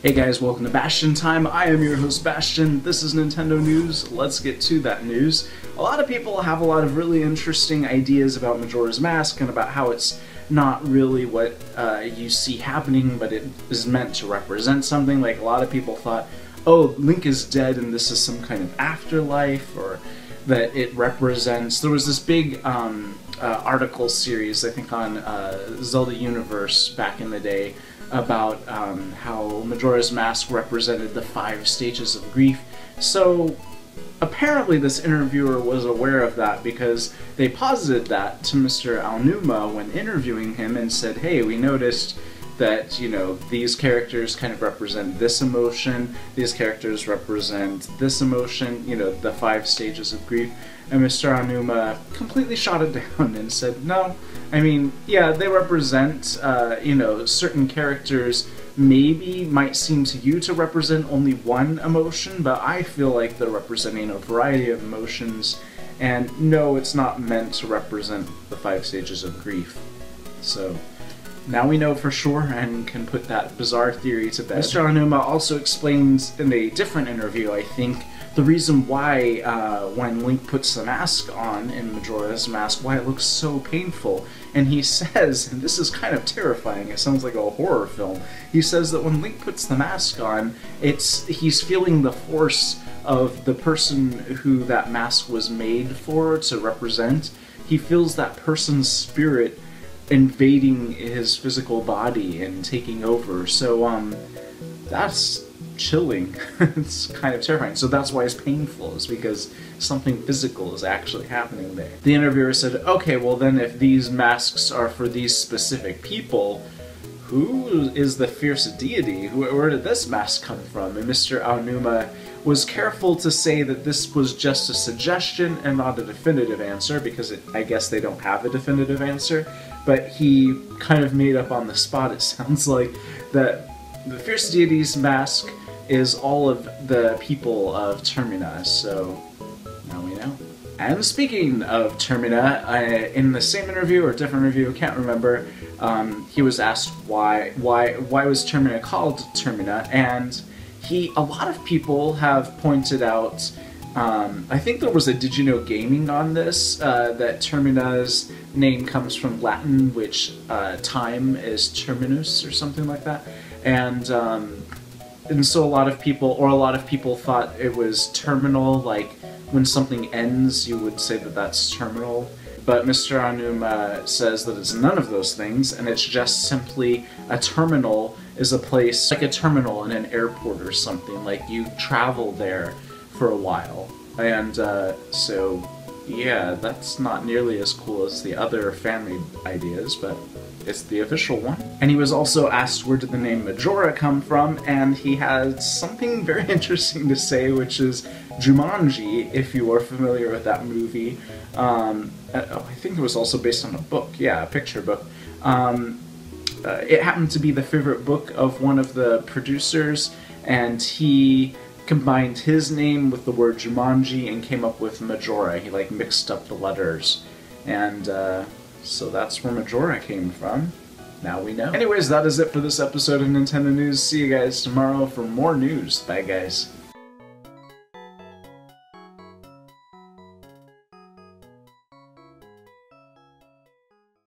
Hey guys, welcome to Bastion Time. I am your host Bastion. This is Nintendo News. Let's get to that news. A lot of people have a lot of really interesting ideas about Majora's Mask and about how it's not really what you see happening, but it is meant to represent something. Like, a lot of people thought, oh, Link is dead and this is some kind of afterlife, or that it represents... There was this big article series, I think on Zelda Universe back in the day, about how Majora's Mask represented the 5 stages of grief. So apparently this interviewer was aware of that, because they posited that to Mr. Aonuma when interviewing him and said, hey, we noticed that, you know, these characters kind of represent this emotion, these characters represent this emotion, you know, the 5 stages of grief. And Mr. Aonuma completely shot it down and said, no, I mean, yeah, they represent, you know, certain characters maybe might seem to you to represent only one emotion, but I feel like they're representing a variety of emotions, and no, it's not meant to represent the 5 stages of grief. So now we know for sure and can put that bizarre theory to bed. Mr. Aonuma also explains in a different interview, I think, the reason why when Link puts the mask on in Majora's Mask, why it looks so painful. And he says, and this is kind of terrifying, it sounds like a horror film, he says that when Link puts the mask on, he's feeling the force of the person who that mask was made for, to represent. He feels that person's spirit invading his physical body and taking over. So that's chilling. It's kind of terrifying. So that's why it's painful, is because something physical is actually happening there. The interviewer said, okay, well then if these masks are for these specific people, who is the fierce deity? Where did this mask come from? And Mr. Aonuma was careful to say that this was just a suggestion and not a definitive answer, because I guess they don't have a definitive answer, but he kind of made up on the spot, it sounds like, that the fierce deity's mask is all of the people of Termina, so now we know. And speaking of Termina, in the same interview or different interview, I can't remember, he was asked why was Termina called Termina, and a lot of people have pointed out, I think there was a Did You Know Gaming on this, that Termina's name comes from Latin, which time is terminus or something like that, and so a lot of people thought it was terminal, like when something ends you would say that that's terminal. But Mr. Aonuma says that it's none of those things, and it's just simply a terminal is a place, like a terminal in an airport or something, like you travel there for a while. And so yeah, that's not nearly as cool as the other family ideas, but it's the official one. And he was also asked where did the name Majora come from, and he has something very interesting to say, which is Jumanji, if you are familiar with that movie. I think it was also based on a book, yeah, a picture book. It happened to be the favorite book of one of the producers, and he combined his name with the word Jumanji and came up with Majora. He like mixed up the letters, and so that's where Majora came from. Now we know. Anyways, that is it for this episode of Nintendo News. See you guys tomorrow for more news. Bye guys.